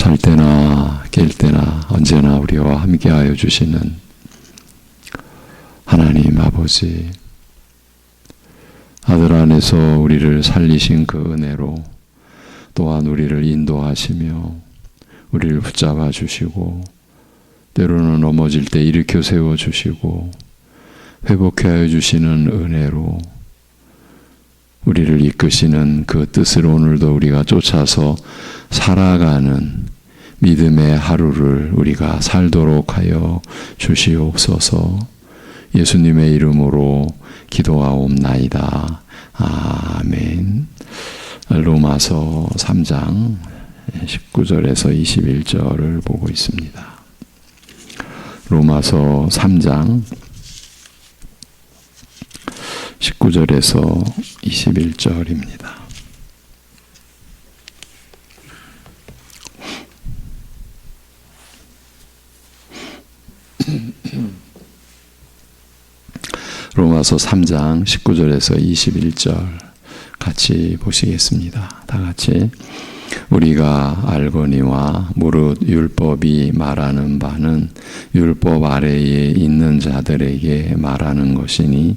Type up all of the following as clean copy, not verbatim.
잘 때나 깰 때나 언제나 우리와 함께하여 주시는 하나님 아버지, 아들 안에서 우리를 살리신 그 은혜로 또한 우리를 인도하시며 우리를 붙잡아 주시고 때로는 넘어질 때 일으켜 세워 주시고 회복해 하여 주시는 은혜로 우리를 이끄시는 그 뜻을 오늘도 우리가 쫓아서 살아가는 믿음의 하루를 우리가 살도록 하여 주시옵소서. 예수님의 이름으로 기도하옵나이다. 아멘. 로마서 3장 19절에서 21절을 보고 있습니다. 로마서 3장 19절에서 21절입니다. 로마서 3장 19절에서 21절 같이 보시겠습니다. 다 같이. 우리가 알거니와 무릇 율법이 말하는 바는 율법 아래에 있는 자들에게 말하는 것이니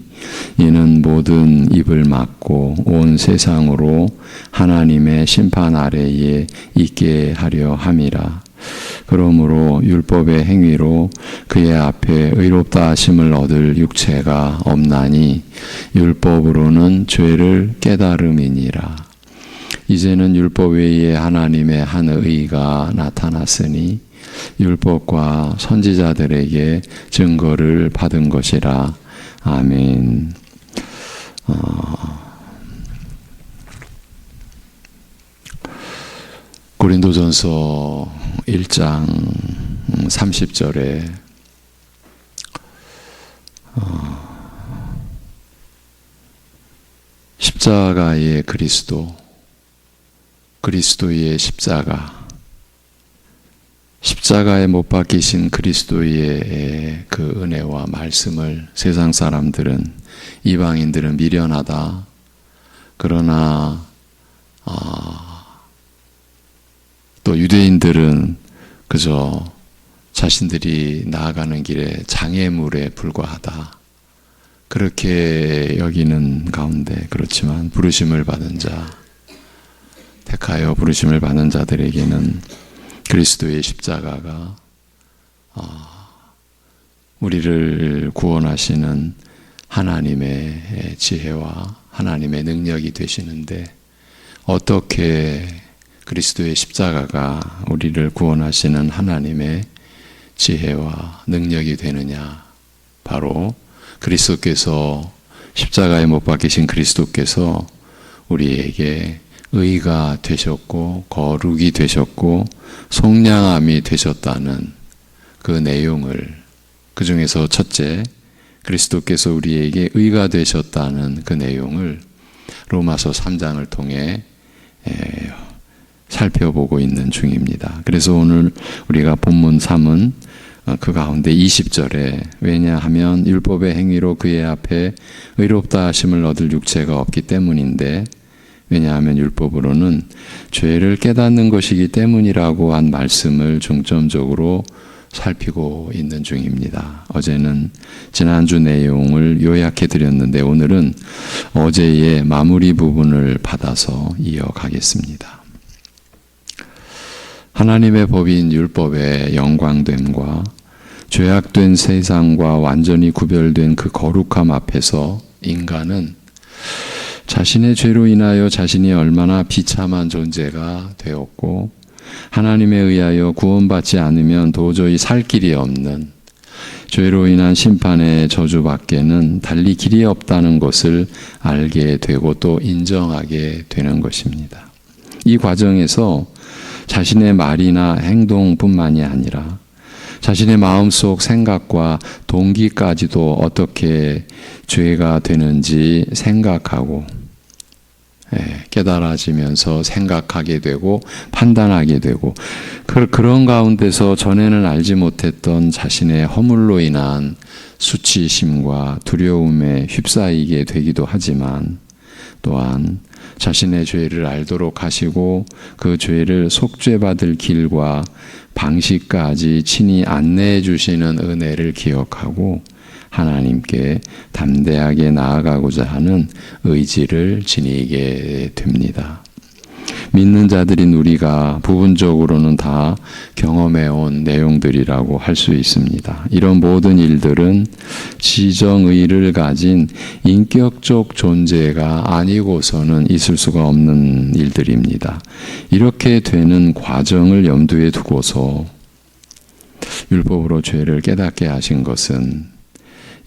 이는 모든 입을 막고 온 세상으로 하나님의 심판 아래에 있게 하려 함이라. 그러므로 율법의 행위로 그의 앞에 의롭다 하심을 얻을 육체가 없나니 율법으로는 죄를 깨달음이니라. 이제는 율법 외에 하나님의 한 의가 나타났으니 율법과 선지자들에게 증거를 받은 것이라. 아멘. 고린도전서 1장 30절에 십자가의 그리스도의 십자가에 못 박히신 그리스도의 그 은혜와 말씀을 세상 사람들은, 이방인들은 미련하다. 그러나 또 유대인들은 그저 자신들이 나아가는 길에 장애물에 불과하다. 그렇게 여기는 가운데, 그렇지만 부르심을 받은 자, 택하여 부르심을 받은 자들에게는 그리스도의 십자가가 우리를 구원하시는 하나님의 지혜와 하나님의 능력이 되시는데, 어떻게 그리스도의 십자가가 우리를 구원하시는 하나님의 지혜와 능력이 되느냐? 바로 그리스도께서, 십자가에 못 박히신 그리스도께서 우리에게 의가 되셨고 거룩이 되셨고 속량함이 되셨다는 그 내용을, 그 중에서 첫째, 그리스도께서 우리에게 의가 되셨다는 그 내용을 로마서 3장을 통해 살펴보고 있는 중입니다. 그래서 오늘 우리가 본문 3은 그 가운데 20절에, 왜냐하면 율법의 행위로 그의 앞에 의롭다 하심을 얻을 육체가 없기 때문인데, 왜냐하면 율법으로는 죄를 깨닫는 것이기 때문이라고 한 말씀을 중점적으로 살피고 있는 중입니다. 어제는 지난주 내용을 요약해 드렸는데 오늘은 어제의 마무리 부분을 받아서 이어가겠습니다. 하나님의 법인 율법의 영광됨과 죄악된 세상과 완전히 구별된 그 거룩함 앞에서 인간은 자신의 죄로 인하여 자신이 얼마나 비참한 존재가 되었고, 하나님에 의하여 구원받지 않으면 도저히 살 길이 없는, 죄로 인한 심판의 저주밖에는 달리 길이 없다는 것을 알게 되고 또 인정하게 되는 것입니다. 이 과정에서 자신의 말이나 행동뿐만이 아니라 자신의 마음속 생각과 동기까지도 어떻게 죄가 되는지 생각하고 깨달아지면서 생각하게 되고 판단하게 되고, 그런 가운데서 전에는 알지 못했던 자신의 허물로 인한 수치심과 두려움에 휩싸이게 되기도 하지만, 또한 자신의 죄를 알도록 하시고 그 죄를 속죄받을 길과 방식까지 친히 안내해 주시는 은혜를 기억하고 하나님께 담대하게 나아가고자 하는 의지를 지니게 됩니다. 믿는 자들인 우리가 부분적으로는 다 경험해온 내용들이라고 할 수 있습니다. 이런 모든 일들은 지정의를 가진 인격적 존재가 아니고서는 있을 수가 없는 일들입니다. 이렇게 되는 과정을 염두에 두고서 율법으로 죄를 깨닫게 하신 것은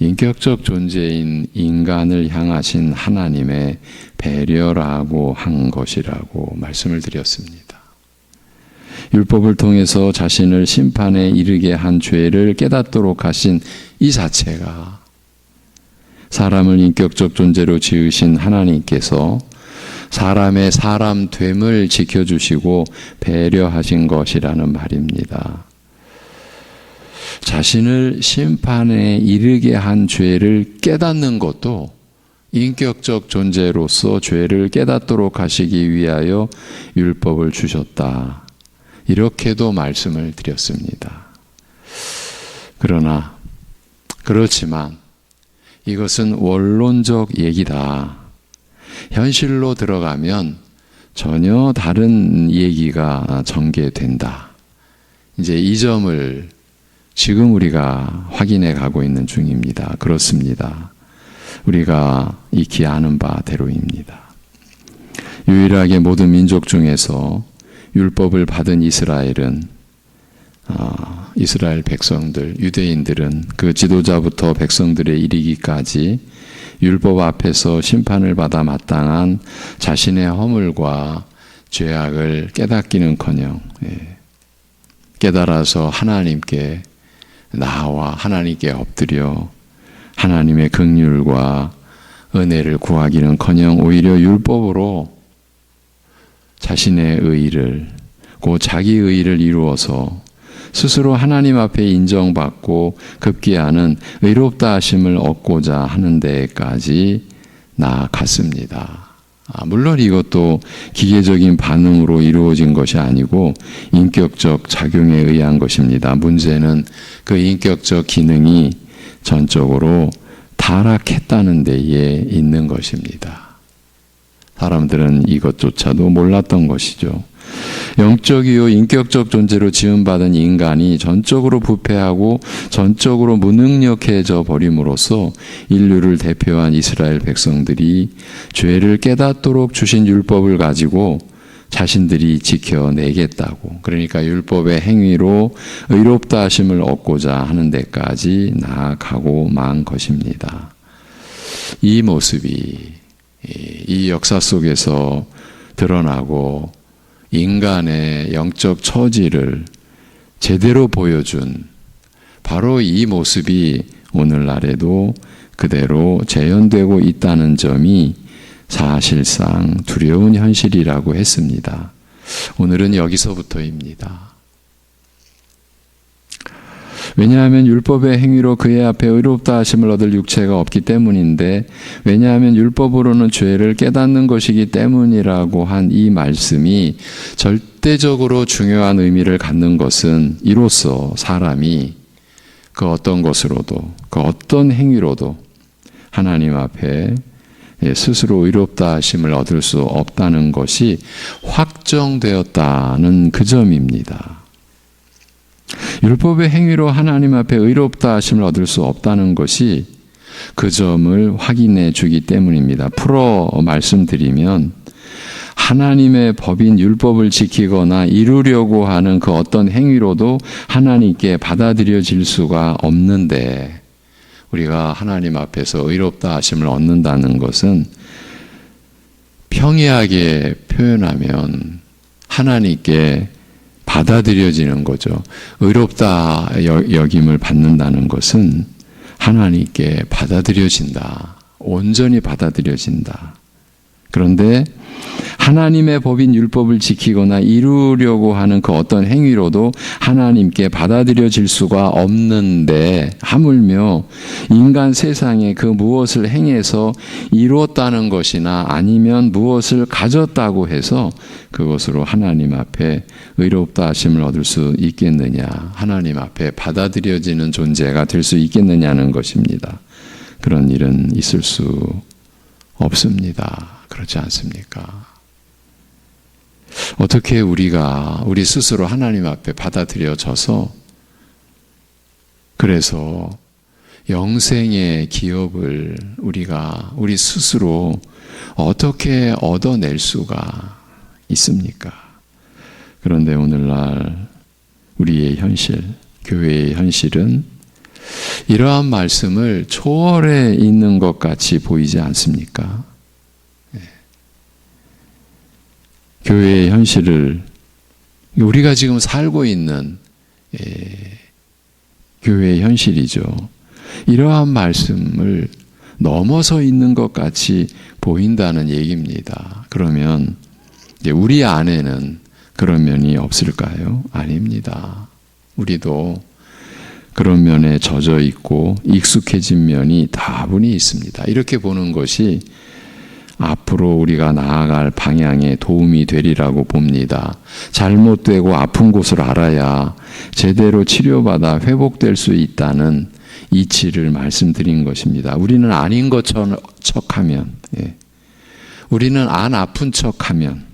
인격적 존재인 인간을 향하신 하나님의 배려라고 한 것이라고 말씀을 드렸습니다. 율법을 통해서 자신을 심판에 이르게 한 죄를 깨닫도록 하신 이 자체가 사람을 인격적 존재로 지으신 하나님께서 사람의 사람됨을 지켜주시고 배려하신 것이라는 말입니다. 자신을 심판에 이르게 한 죄를 깨닫는 것도 인격적 존재로서 죄를 깨닫도록 하시기 위하여 율법을 주셨다. 이렇게도 말씀을 드렸습니다. 그렇지만 이것은 원론적 얘기다. 현실로 들어가면 전혀 다른 얘기가 전개된다. 이제 이 점을 지금 우리가 확인해 가고 있는 중입니다. 그렇습니다. 우리가 익히 아는 바대로입니다. 유일하게 모든 민족 중에서 율법을 받은 이스라엘 백성들, 유대인들은 그 지도자부터 백성들에 이르기까지 율법 앞에서 심판을 받아 마땅한 자신의 허물과 죄악을 깨닫기는커녕 깨달아서 하나님께 나와 하나님께 엎드려 하나님의 긍휼과 은혜를 구하기는커녕 오히려 율법으로 자신의 의의를 곧 자기 의의를 이루어서 스스로 하나님 앞에 인정받고 급기야는 의롭다 하심을 얻고자 하는 데까지 나아갔습니다. 물론 이것도 기계적인 반응으로 이루어진 것이 아니고 인격적 작용에 의한 것입니다. 문제는 그 인격적 기능이 전적으로 타락했다는 데에 있는 것입니다. 사람들은 이것조차도 몰랐던 것이죠. 영적이요 인격적 존재로 지음받은 인간이 전적으로 부패하고 전적으로 무능력해져 버림으로써 인류를 대표한 이스라엘 백성들이 죄를 깨닫도록 주신 율법을 가지고 자신들이 지켜내겠다고, 그러니까 율법의 행위로 의롭다 하심을 얻고자 하는 데까지 나아가고 만 것입니다. 이 모습이 이 역사 속에서 드러나고 인간의 영적 처지를 제대로 보여준 바로 이 모습이 오늘날에도 그대로 재현되고 있다는 점이 사실상 두려운 현실이라고 했습니다. 오늘은 여기서부터입니다. 왜냐하면 율법의 행위로 그의 앞에 의롭다 하심을 얻을 육체가 없기 때문인데, 왜냐하면 율법으로는 죄를 깨닫는 것이기 때문이라고 한 이 말씀이 절대적으로 중요한 의미를 갖는 것은 이로써 사람이 그 어떤 것으로도 그 어떤 행위로도 하나님 앞에 스스로 의롭다 하심을 얻을 수 없다는 것이 확정되었다는 그 점입니다. 율법의 행위로 하나님 앞에 의롭다 하심을 얻을 수 없다는 것이 그 점을 확인해 주기 때문입니다. 풀어 말씀드리면 하나님의 법인 율법을 지키거나 이루려고 하는 그 어떤 행위로도 하나님께 받아들여질 수가 없는데, 우리가 하나님 앞에서 의롭다 하심을 얻는다는 것은 평이하게 표현하면 하나님께 받아들여지는 거죠. 의롭다 여김을 받는다는 것은 하나님께 받아들여진다. 온전히 받아들여진다. 그런데 하나님의 법인 율법을 지키거나 이루려고 하는 그 어떤 행위로도 하나님께 받아들여질 수가 없는데, 하물며 인간 세상에 그 무엇을 행해서 이루었다는 것이나 아니면 무엇을 가졌다고 해서 그것으로 하나님 앞에 의롭다 하심을 얻을 수 있겠느냐, 하나님 앞에 받아들여지는 존재가 될 수 있겠느냐는 것입니다. 그런 일은 있을 수 없습니다. 그렇지 않습니까? 어떻게 우리가 우리 스스로 하나님 앞에 받아들여져서 그래서 영생의 기업을 우리 스스로 어떻게 얻어낼 수가 있습니까? 그런데 오늘날 우리의 현실, 교회의 현실은 이러한 말씀을 초월해 있는 것 같이 보이지 않습니까? 교회의 현실을, 우리가 지금 살고 있는 교회의 현실이죠. 이러한 말씀을 넘어서 있는 것 같이 보인다는 얘기입니다. 그러면 우리 안에는 그런 면이 없을까요? 아닙니다. 우리도 그런 면에 젖어 있고 익숙해진 면이 다분히 있습니다. 이렇게 보는 것이 앞으로 우리가 나아갈 방향에 도움이 되리라고 봅니다. 잘못되고 아픈 곳을 알아야 제대로 치료받아 회복될 수 있다는 이치를 말씀드린 것입니다. 우리는 아닌 것처럼 척하면, 우리는 안 아픈 척하면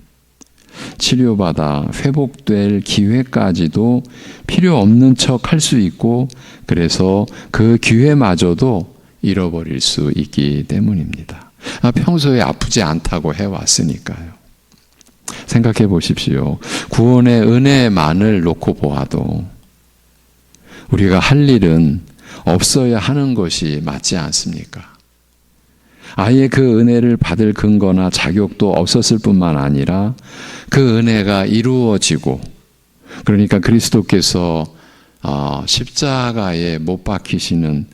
치료받아 회복될 기회까지도 필요 없는 척 할 수 있고, 그래서 그 기회마저도 잃어버릴 수 있기 때문입니다. 평소에 아프지 않다고 해왔으니까요. 생각해 보십시오. 구원의 은혜만을 놓고 보아도 우리가 할 일은 없어야 하는 것이 맞지 않습니까? 아예 그 은혜를 받을 근거나 자격도 없었을 뿐만 아니라 그 은혜가 이루어지고, 그러니까 그리스도께서 십자가에 못 박히시는,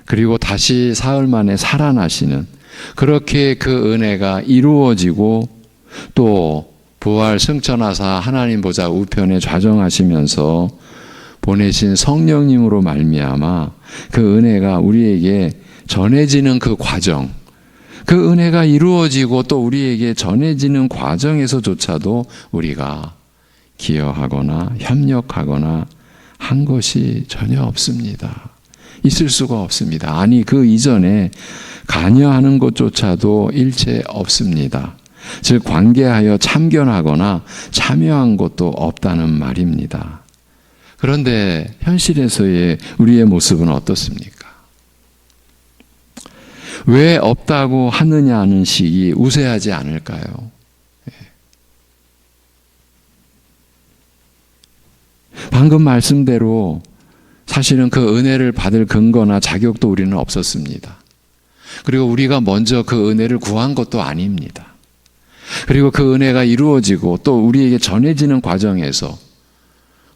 그리고 다시 사흘 만에 살아나시는, 그렇게 그 은혜가 이루어지고 또 부활 승천하사 하나님 보좌 우편에 좌정하시면서 보내신 성령님으로 말미암아 그 은혜가 우리에게 전해지는 그 과정, 그 은혜가 이루어지고 또 우리에게 전해지는 과정에서조차도 우리가 기여하거나 협력하거나 한 것이 전혀 없습니다. 있을 수가 없습니다. 아니, 그 이전에 관여하는 것조차도 일체 없습니다. 즉 관계하여 참견하거나 참여한 것도 없다는 말입니다. 그런데 현실에서의 우리의 모습은 어떻습니까? 왜 없다고 하느냐 하는 식이 우세하지 않을까요? 방금 말씀대로 사실은 그 은혜를 받을 근거나 자격도 우리는 없었습니다. 그리고 우리가 먼저 그 은혜를 구한 것도 아닙니다. 그리고 그 은혜가 이루어지고 또 우리에게 전해지는 과정에서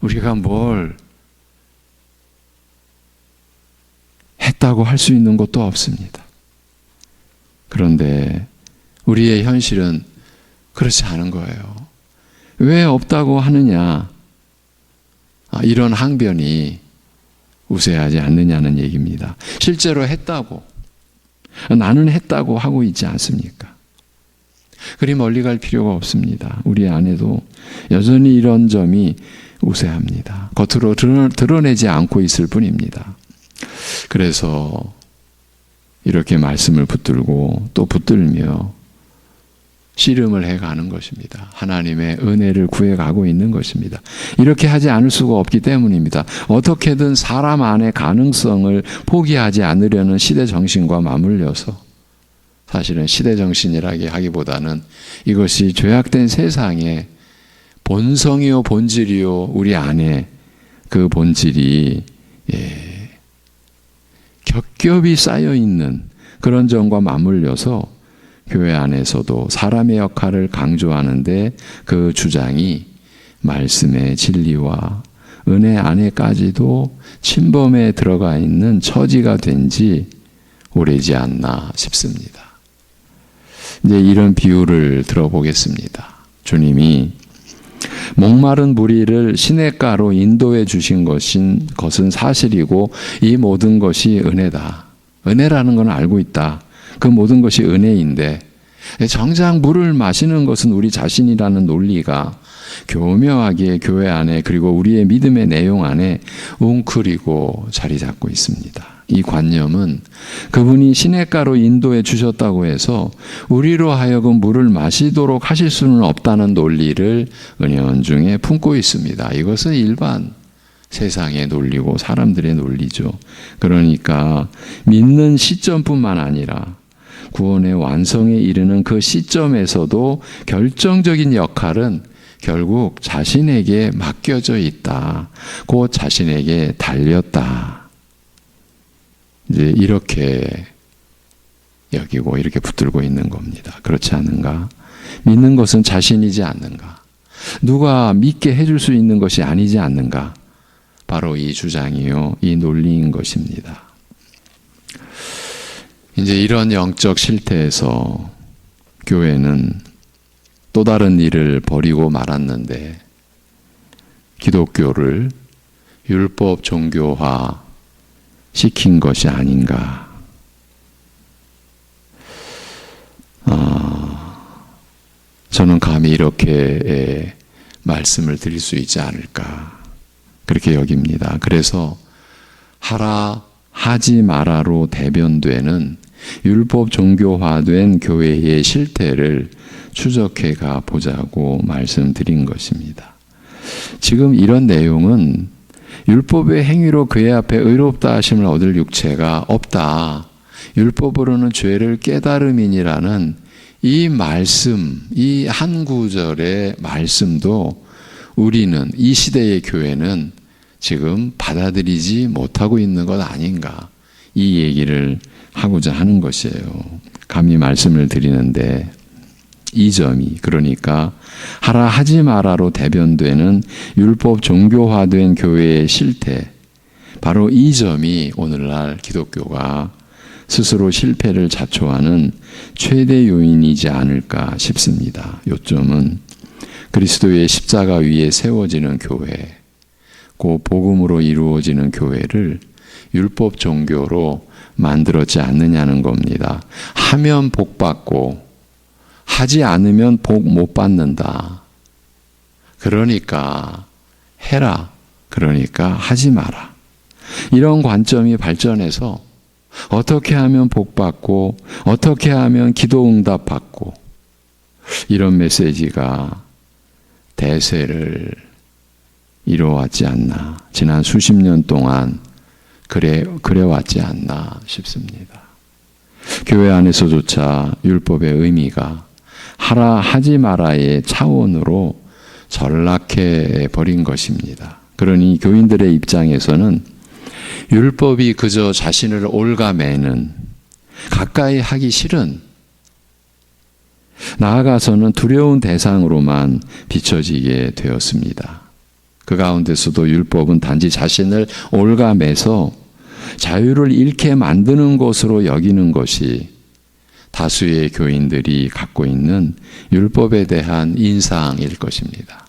우리가 뭘 했다고 할 수 있는 것도 없습니다. 그런데 우리의 현실은 그렇지 않은 거예요. 왜 없다고 하느냐? 이런 항변이 우세하지 않느냐는 얘기입니다. 실제로 했다고, 나는 했다고 하고 있지 않습니까? 그리 멀리 갈 필요가 없습니다. 우리 안에도 여전히 이런 점이 우세합니다. 겉으로 드러내지 않고 있을 뿐입니다. 그래서 이렇게 말씀을 붙들고 또 붙들며 씨름을 해가는 것입니다. 하나님의 은혜를 구해가고 있는 것입니다. 이렇게 하지 않을 수가 없기 때문입니다. 어떻게든 사람 안의 가능성을 포기하지 않으려는 시대정신과 맞물려서, 사실은 시대정신이라기 하기보다는 이것이 죄악된 세상의 본성이요 본질이요 우리 안에 그 본질이 겹겹이 쌓여있는 그런 점과 맞물려서 교회 안에서도 사람의 역할을 강조하는데 그 주장이 말씀의 진리와 은혜 안에까지도 침범에 들어가 있는 처지가 된 지 오래지 않나 싶습니다. 이제 이런 비유를 들어보겠습니다. 주님이 목마른 무리를 시냇가로 인도해 주신 것은 사실이고 이 모든 것이 은혜다. 은혜라는 건 알고 있다. 그 모든 것이 은혜인데 정작 물을 마시는 것은 우리 자신이라는 논리가 교묘하게 교회 안에 그리고 우리의 믿음의 내용 안에 웅크리고 자리 잡고 있습니다. 이 관념은 그분이 시냇가로 인도해 주셨다고 해서 우리로 하여금 물을 마시도록 하실 수는 없다는 논리를 은연중에 품고 있습니다. 이것은 일반 세상의 논리고 사람들의 논리죠. 그러니까 믿는 시점뿐만 아니라 구원의 완성에 이르는 그 시점에서도 결정적인 역할은 결국 자신에게 맡겨져 있다. 곧 자신에게 달렸다. 이제 이렇게 여기고 이렇게 붙들고 있는 겁니다. 그렇지 않은가? 믿는 것은 자신이지 않는가? 누가 믿게 해줄 수 있는 것이 아니지 않는가? 바로 이 주장이요, 이 논리인 것입니다. 이제 이런 영적 실태에서 교회는 또 다른 일을 벌이고 말았는데 기독교를 율법 종교화 시킨 것이 아닌가. 저는 감히 이렇게 말씀을 드릴 수 있지 않을까. 그렇게 여깁니다. 그래서 하라 하지 마라로 대변되는 율법 종교화된 교회의 실태를 추적해 가 보자고 말씀드린 것입니다. 지금 이런 내용은 율법의 행위로 그의 앞에 의롭다 하심을 얻을 육체가 없다. 율법으로는 죄를 깨달음이니라는 이 말씀, 이 한 구절의 말씀도 우리는 이 시대의 교회는 지금 받아들이지 못하고 있는 것 아닌가. 이 얘기를 하고자 하는 것이에요. 감히 말씀을 드리는데 이 점이 그러니까 하라 하지 마라로 대변되는 율법 종교화된 교회의 실태, 바로 이 점이 오늘날 기독교가 스스로 실패를 자초하는 최대 요인이지 않을까 싶습니다. 요점은 그리스도의 십자가 위에 세워지는 교회, 그 복음으로 이루어지는 교회를 율법 종교로 만들었지 않느냐는 겁니다. 하면 복 받고 하지 않으면 복 못 받는다. 그러니까 해라. 그러니까 하지 마라. 이런 관점이 발전해서 어떻게 하면 복 받고 어떻게 하면 기도 응답 받고 이런 메시지가 대세를 이루어왔지 않나. 지난 수십 년 동안 그래왔지 않나 싶습니다. 교회 안에서조차 율법의 의미가 하라 하지 마라의 차원으로 전락해 버린 것입니다. 그러니 교인들의 입장에서는 율법이 그저 자신을 올가매는, 가까이 하기 싫은, 나아가서는 두려운 대상으로만 비춰지게 되었습니다. 그 가운데서도 율법은 단지 자신을 올가매서 자유를 잃게 만드는 것으로 여기는 것이 다수의 교인들이 갖고 있는 율법에 대한 인상일 것입니다.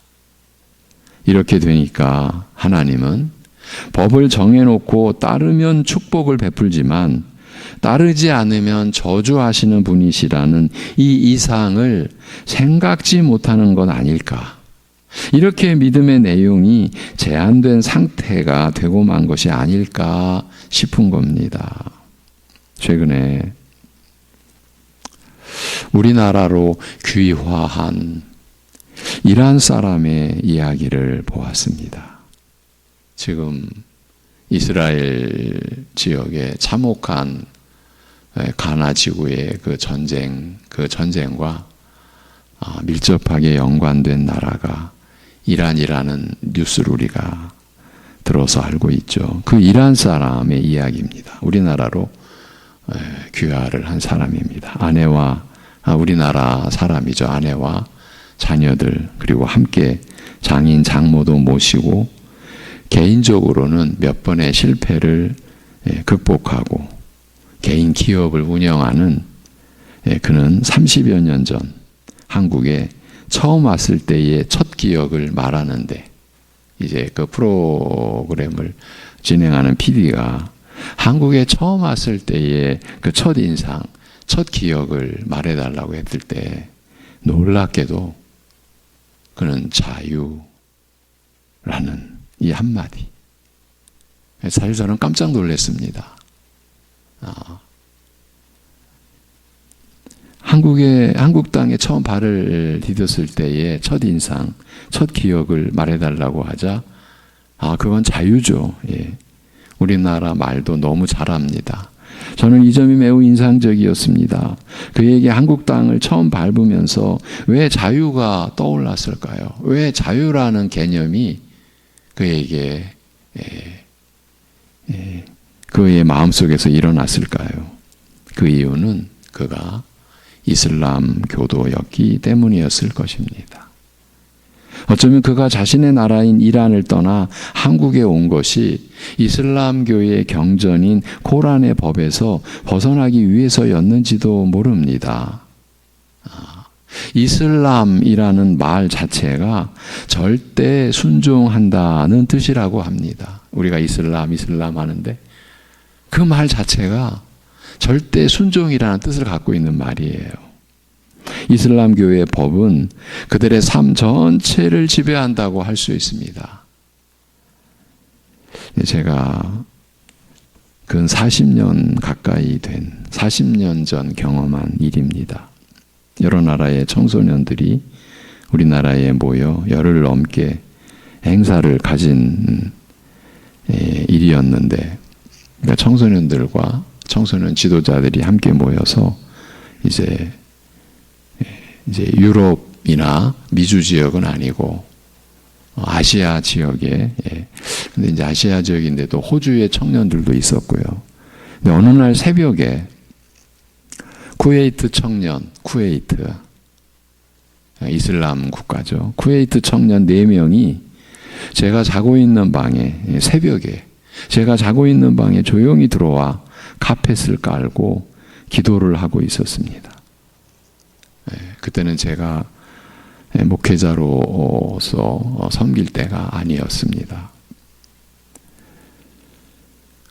이렇게 되니까 하나님은 법을 정해놓고 따르면 축복을 베풀지만 따르지 않으면 저주하시는 분이시라는 이 이상을 생각지 못하는 건 아닐까. 이렇게 믿음의 내용이 제한된 상태가 되고 만 것이 아닐까 싶은 겁니다. 최근에 우리나라로 귀화한 이란 사람의 이야기를 보았습니다. 지금 이스라엘 지역의 참혹한 가나 지구의 그 전쟁과 밀접하게 연관된 나라가 이란이라는 뉴스를 우리가 들어서 알고 있죠. 그 이란 사람의 이야기입니다. 우리나라로 귀화를 한 사람입니다. 우리나라 사람이죠. 아내와 자녀들 그리고 함께 장인 장모도 모시고 개인적으로는 몇 번의 실패를 극복하고 개인 기업을 운영하는 그는 30여 년 전 한국에 처음 왔을 때의 첫 기억을 말하는데, 이제 그 프로그램을 진행하는 PD가 한국에 처음 왔을 때의 그 첫 인상, 첫 기억을 말해달라고 했을 때 놀랍게도 그는 자유라는 이 한마디. 사실 저는 깜짝 놀랐습니다. 한국 땅에 처음 발을 디뎠을 때의 첫 인상, 첫 기억을 말해달라고 하자, 그건 자유죠. 예. 우리나라 말도 너무 잘합니다. 저는 이 점이 매우 인상적이었습니다. 그에게 한국 땅을 처음 밟으면서 왜 자유가 떠올랐을까요? 왜 자유라는 개념이 그에게 그의 마음속에서 일어났을까요? 그 이유는 그가 이슬람 교도였기 때문이었을 것입니다. 어쩌면 그가 자신의 나라인 이란을 떠나 한국에 온 것이 이슬람교의 경전인 코란의 법에서 벗어나기 위해서였는지도 모릅니다. 이슬람이라는 말 자체가 절대 순종한다는 뜻이라고 합니다. 우리가 이슬람 하는데 그 말 자체가 절대 순종이라는 뜻을 갖고 있는 말이에요. 이슬람교의 법은 그들의 삶 전체를 지배한다고 할 수 있습니다. 제가 근 40년 가까이 된 40년 전 경험한 일입니다. 여러 나라의 청소년들이 우리나라에 모여 열흘 넘게 행사를 가진 일이었는데, 그러니까 청소년들과 청소년 지도자들이 함께 모여서 이제 유럽이나 미주 지역은 아니고 아시아 지역에, 근데 이제 아시아 지역인데도 호주의 청년들도 있었고요. 근데 어느 날 새벽에 쿠웨이트 청년, 이슬람 국가죠. 쿠웨이트 청년 4명이 제가 자고 있는 방에, 새벽에 제가 자고 있는 방에 조용히 들어와 카펫을 깔고 기도를 하고 있었습니다. 그때는 제가 목회자로서 섬길 때가 아니었습니다.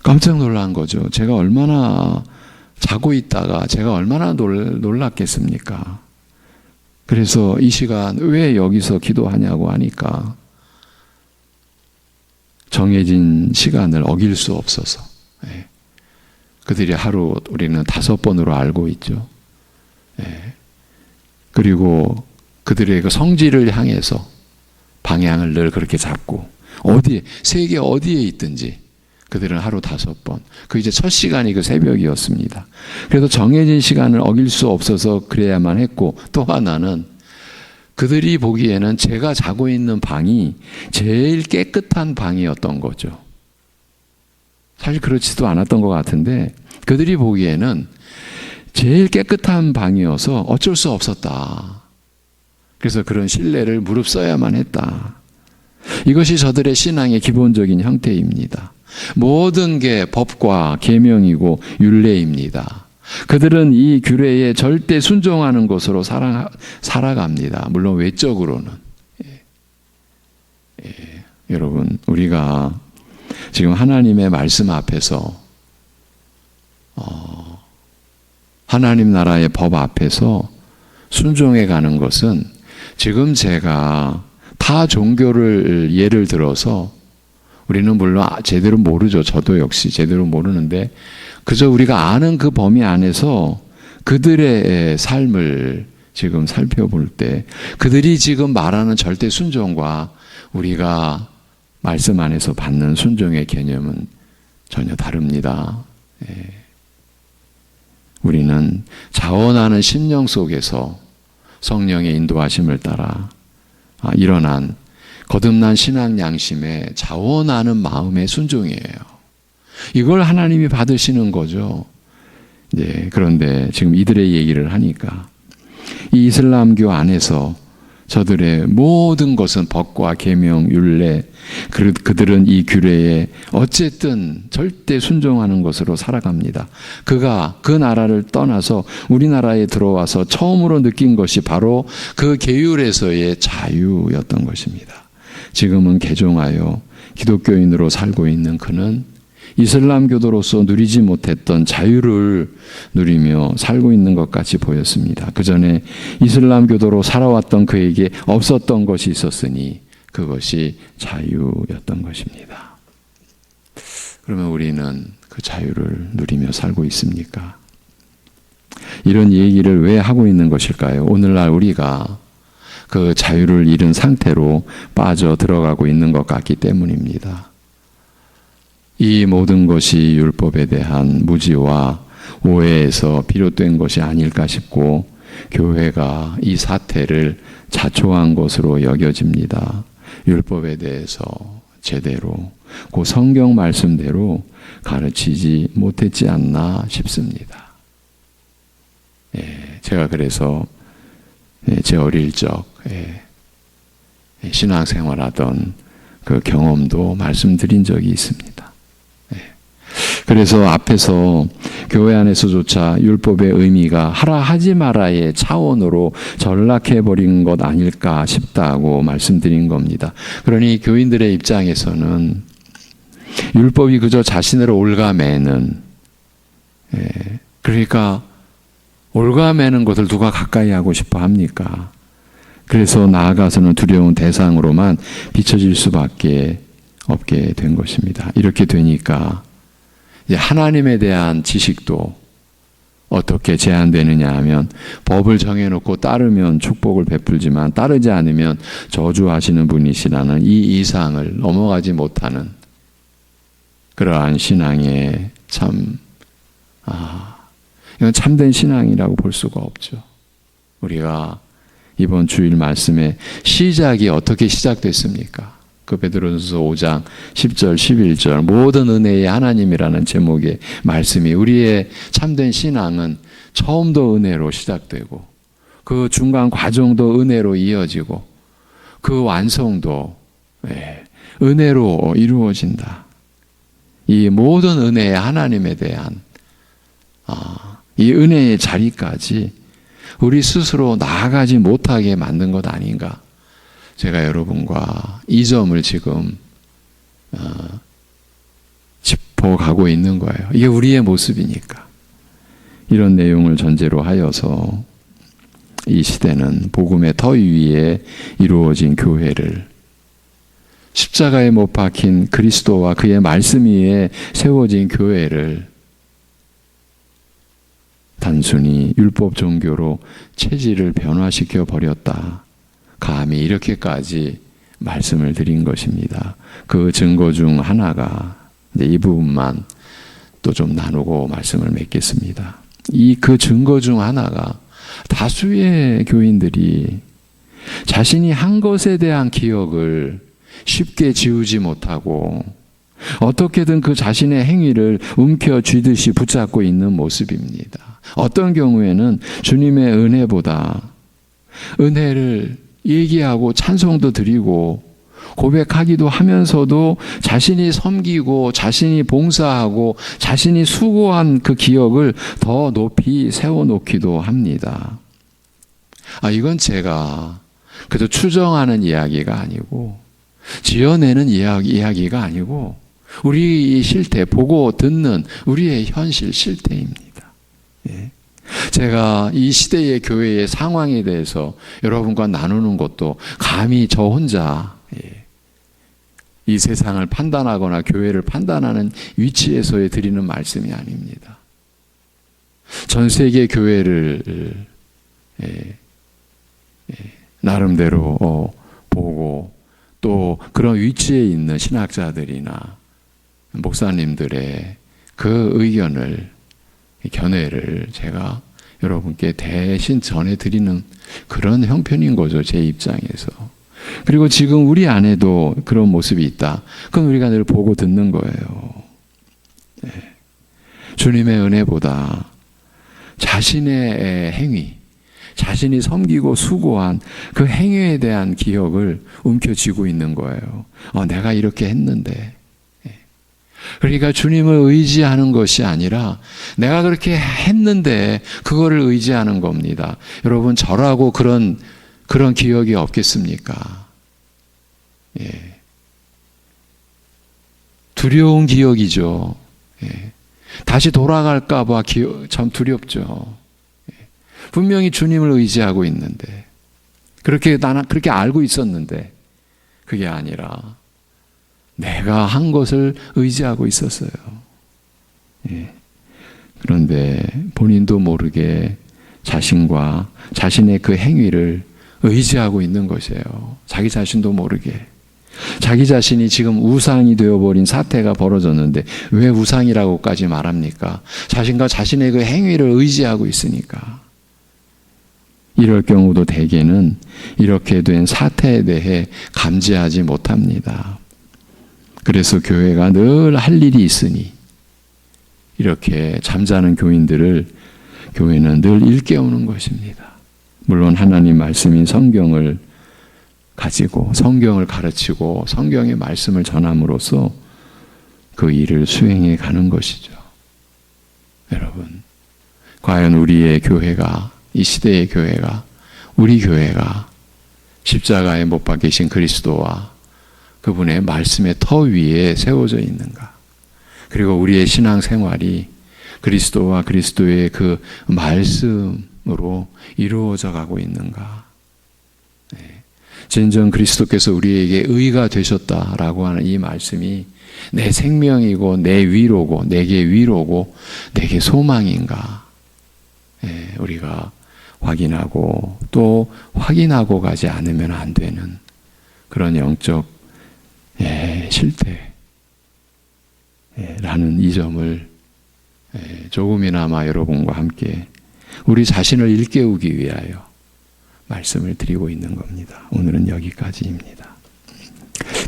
깜짝 놀란 거죠. 제가 얼마나 자고 있다가 제가 얼마나 놀랐겠습니까? 그래서 이 시간 왜 여기서 기도하냐고 하니까 정해진 시간을 어길 수 없어서, 그들이 하루 우리는 5번으로 알고 있죠. 그리고 그들의 그 성질을 향해서 방향을 늘 그렇게 잡고 세계 어디에 있든지 그들은 하루 5번. 그 이제 첫 시간이 그 새벽이었습니다. 그래서 정해진 시간을 어길 수 없어서 그래야만 했고, 또 하나는 그들이 보기에는 제가 자고 있는 방이 제일 깨끗한 방이었던 거죠. 사실 그렇지도 않았던 것 같은데 그들이 보기에는 제일 깨끗한 방이어서 어쩔 수 없었다. 그래서 그런 신뢰를 무릅써야만 했다. 이것이 저들의 신앙의 기본적인 형태입니다. 모든 게 법과 계명이고 율례입니다. 그들은 이 규례에 절대 순종하는 것으로 살아갑니다. 물론 외적으로는. 여러분, 우리가 지금 하나님의 말씀 앞에서 하나님 나라의 법 앞에서 순종해 가는 것은, 지금 제가 타 종교를 예를 들어서, 우리는 물론 제대로 모르죠. 저도 역시 제대로 모르는데 그저 우리가 아는 그 범위 안에서 그들의 삶을 지금 살펴볼 때 그들이 지금 말하는 절대 순종과 우리가 말씀 안에서 받는 순종의 개념은 전혀 다릅니다. 우리는 자원하는 심령 속에서 성령의 인도하심을 따라 일어난 거듭난 신앙 양심에 자원하는 마음의 순종이에요. 이걸 하나님이 받으시는 거죠. 그런데 지금 이들의 얘기를 하니까 이 이슬람교 안에서 저들의 모든 것은 법과 계명, 율례, 그들은 이 규례에 어쨌든 절대 순종하는 것으로 살아갑니다. 그가 그 나라를 떠나서 우리나라에 들어와서 처음으로 느낀 것이 바로 그 계율에서의 자유였던 것입니다. 지금은 개종하여 기독교인으로 살고 있는 그는 이슬람교도로서 누리지 못했던 자유를 누리며 살고 있는 것 같이 보였습니다. 그 전에 이슬람교도로 살아왔던 그에게 없었던 것이 있었으니 그것이 자유였던 것입니다. 그러면 우리는 그 자유를 누리며 살고 있습니까? 이런 얘기를 왜 하고 있는 것일까요? 오늘날 우리가 그 자유를 잃은 상태로 빠져 들어가고 있는 것 같기 때문입니다. 이 모든 것이 율법에 대한 무지와 오해에서 비롯된 것이 아닐까 싶고 교회가 이 사태를 자초한 것으로 여겨집니다. 율법에 대해서 제대로 그 성경 말씀대로 가르치지 못했지 않나 싶습니다. 제가 그래서 제 어릴 적 신앙생활하던 그 경험도 말씀드린 적이 있습니다. 그래서 앞에서 교회 안에서조차 율법의 의미가 하라 하지 마라의 차원으로 전락해버린 것 아닐까 싶다고 말씀드린 겁니다. 그러니 교인들의 입장에서는 율법이 그저 자신을 올가매는, 그러니까 올가매는 것을 누가 가까이 하고 싶어 합니까? 그래서 나아가서는 두려운 대상으로만 비춰질 수밖에 없게 된 것입니다. 이렇게 되니까 하나님에 대한 지식도 어떻게 제한되느냐 하면 법을 정해놓고 따르면 축복을 베풀지만 따르지 않으면 저주하시는 분이시라는 이 이상을 넘어가지 못하는 그러한 신앙에 이건 참된 신앙이라고 볼 수가 없죠. 우리가 이번 주일 말씀의 시작이 어떻게 시작됐습니까? 그 베드로전서 5장 10절 11절 모든 은혜의 하나님이라는 제목의 말씀이 우리의 참된 신앙은 처음도 은혜로 시작되고 그 중간 과정도 은혜로 이어지고 그 완성도 은혜로 이루어진다. 이 모든 은혜의 하나님에 대한 이 은혜의 자리까지 우리 스스로 나아가지 못하게 만든 것 아닌가. 제가 여러분과 이 점을 지금 짚어가고 있는 거예요. 이게 우리의 모습이니까. 이런 내용을 전제로 하여서 이 시대는 복음의 터 위에 이루어진 교회를 십자가에 못 박힌 그리스도와 그의 말씀 위에 세워진 교회를 단순히 율법 종교로 체질을 변화시켜 버렸다. 감히 이렇게까지 말씀을 드린 것입니다. 그 증거 중 하나가 이 부분만 또 좀 나누고 말씀을 맺겠습니다. 그 증거 중 하나가 다수의 교인들이 자신이 한 것에 대한 기억을 쉽게 지우지 못하고 어떻게든 그 자신의 행위를 움켜쥐듯이 붙잡고 있는 모습입니다. 어떤 경우에는 주님의 은혜보다 은혜를 얘기하고 찬송도 드리고 고백하기도 하면서도 자신이 섬기고 자신이 봉사하고 자신이 수고한 그 기억을 더 높이 세워놓기도 합니다. 이건 제가 그저 추정하는 이야기가 아니고 지어내는 이야기가 아니고 우리 실태, 보고 듣는 우리의 현실 실태입니다. 제가 이 시대의 교회의 상황에 대해서 여러분과 나누는 것도 감히 저 혼자 이 세상을 판단하거나 교회를 판단하는 위치에서의 드리는 말씀이 아닙니다. 전 세계 교회를 나름대로 보고 또 그런 위치에 있는 신학자들이나 목사님들의 그 의견을 견해를 제가 여러분께 대신 전해드리는 그런 형편인 거죠. 제 입장에서. 그리고 지금 우리 안에도 그런 모습이 있다. 그건 우리가 늘 보고 듣는 거예요. 주님의 은혜보다 자신의 행위, 자신이 섬기고 수고한 그 행위에 대한 기억을 움켜쥐고 있는 거예요. 내가 이렇게 했는데. 그러니까 주님을 의지하는 것이 아니라 내가 그렇게 했는데 그거를 의지하는 겁니다. 여러분, 저라고 그런 기억이 없겠습니까? 예. 두려운 기억이죠. 예. 다시 돌아갈까봐 참 두렵죠. 예. 분명히 주님을 의지하고 있는데, 나는 그렇게 알고 있었는데, 그게 아니라 내가 한 것을 의지하고 있었어요. 예. 그런데 본인도 모르게 자신과 자신의 그 행위를 의지하고 있는 것이에요. 자기 자신도 모르게. 자기 자신이 지금 우상이 되어버린 사태가 벌어졌는데 왜 우상이라고까지 말합니까? 자신과 자신의 그 행위를 의지하고 있으니까. 이럴 경우도 대개는 이렇게 된 사태에 대해 감지하지 못합니다. 그래서 교회가 늘 할 일이 있으니 이렇게 잠자는 교인들을 교회는 늘 일깨우는 것입니다. 물론 하나님 말씀인 성경을 가지고 성경을 가르치고 성경의 말씀을 전함으로써 그 일을 수행해 가는 것이죠. 여러분, 과연 우리의 교회가, 이 시대의 교회가, 우리 교회가 십자가에 못 박히신 그리스도와 그분의 말씀의 터 위에 세워져 있는가? 그리고 우리의 신앙 생활이 그리스도와 그리스도의 그 말씀으로 이루어져 가고 있는가? 네. 진정 그리스도께서 우리에게 의가 되셨다라고 하는 이 말씀이 내 생명이고 내 위로고 내게 위로고 내게 소망인가? 네. 우리가 확인하고 또 확인하고 가지 않으면 안 되는 그런 영적 실태라는 이 점을 조금이나마 여러분과 함께 우리 자신을 일깨우기 위하여 말씀을 드리고 있는 겁니다. 오늘은 여기까지입니다.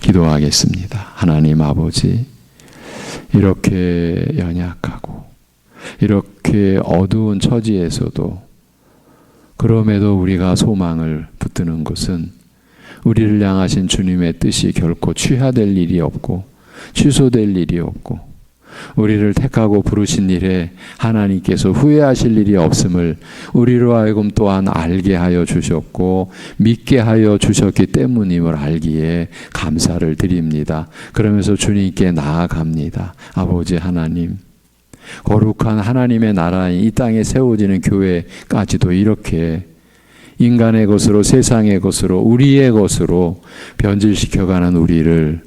기도하겠습니다. 하나님 아버지, 이렇게 연약하고 이렇게 어두운 처지에서도 그럼에도 우리가 소망을 붙드는 것은 우리를 향하신 주님의 뜻이 결코 취하될 일이 없고 취소될 일이 없고 우리를 택하고 부르신 일에 하나님께서 후회하실 일이 없음을 우리로 하여금 또한 알게 하여 주셨고 믿게 하여 주셨기 때문임을 알기에 감사를 드립니다. 그러면서 주님께 나아갑니다. 아버지 하나님, 거룩한 하나님의 나라인 이 땅에 세워지는 교회까지도 이렇게 인간의 것으로 세상의 것으로 우리의 것으로 변질시켜가는 우리를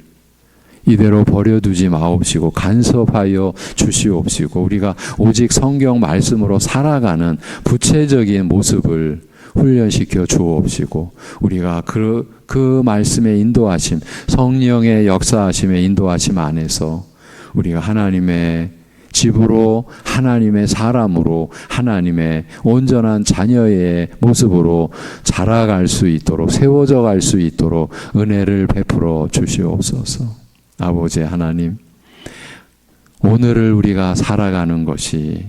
이대로 버려두지 마옵시고 간섭하여 주시옵시고 우리가 오직 성경 말씀으로 살아가는 구체적인 모습을 훈련시켜 주옵시고 우리가 그 말씀의 인도하심, 성령의 역사하심의 인도하심 안에서 우리가 하나님의 집으로 하나님의 사람으로 하나님의 온전한 자녀의 모습으로 자라갈 수 있도록 세워져 갈 수 있도록 은혜를 베풀어 주시옵소서. 아버지 하나님, 오늘을 우리가 살아가는 것이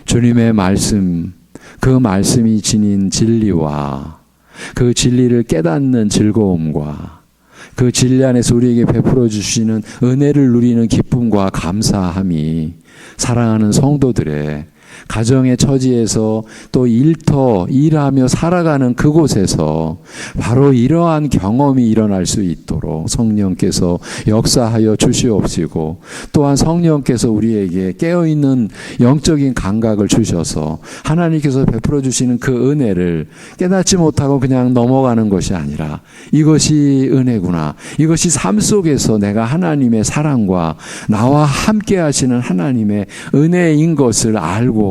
주님의 말씀, 그 말씀이 지닌 진리와 그 진리를 깨닫는 즐거움과 그 진리 안에서 우리에게 베풀어 주시는 은혜를 누리는 기쁨과 감사함이 사랑하는 성도들의 가정의 처지에서 또 일하며 살아가는 그곳에서 바로 이러한 경험이 일어날 수 있도록 성령께서 역사하여 주시옵시고 또한 성령께서 우리에게 깨어있는 영적인 감각을 주셔서 하나님께서 베풀어 주시는 그 은혜를 깨닫지 못하고 그냥 넘어가는 것이 아니라 이것이 은혜구나, 이것이 삶 속에서 내가 하나님의 사랑과 나와 함께 하시는 하나님의 은혜인 것을 알고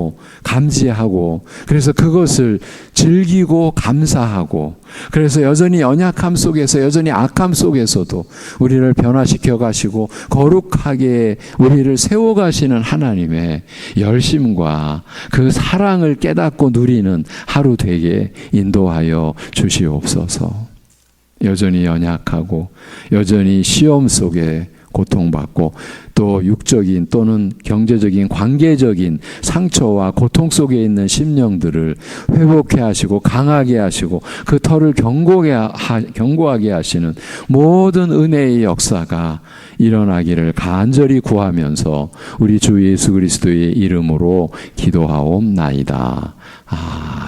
감지하고 그래서 그것을 즐기고 감사하고 그래서 여전히 연약함 속에서 여전히 악함 속에서도 우리를 변화시켜 가시고 거룩하게 우리를 세워 가시는 하나님의 열심과 그 사랑을 깨닫고 누리는 하루 되게 인도하여 주시옵소서. 여전히 연약하고 여전히 시험 속에 고통받고 또 육적인 또는 경제적인 관계적인 상처와 고통 속에 있는 심령들을 회복해 하시고 강하게 하시고 그 터를 견고하게 하시는 모든 은혜의 역사가 일어나기를 간절히 구하면서 우리 주 예수 그리스도의 이름으로 기도하옵나이다. 아멘.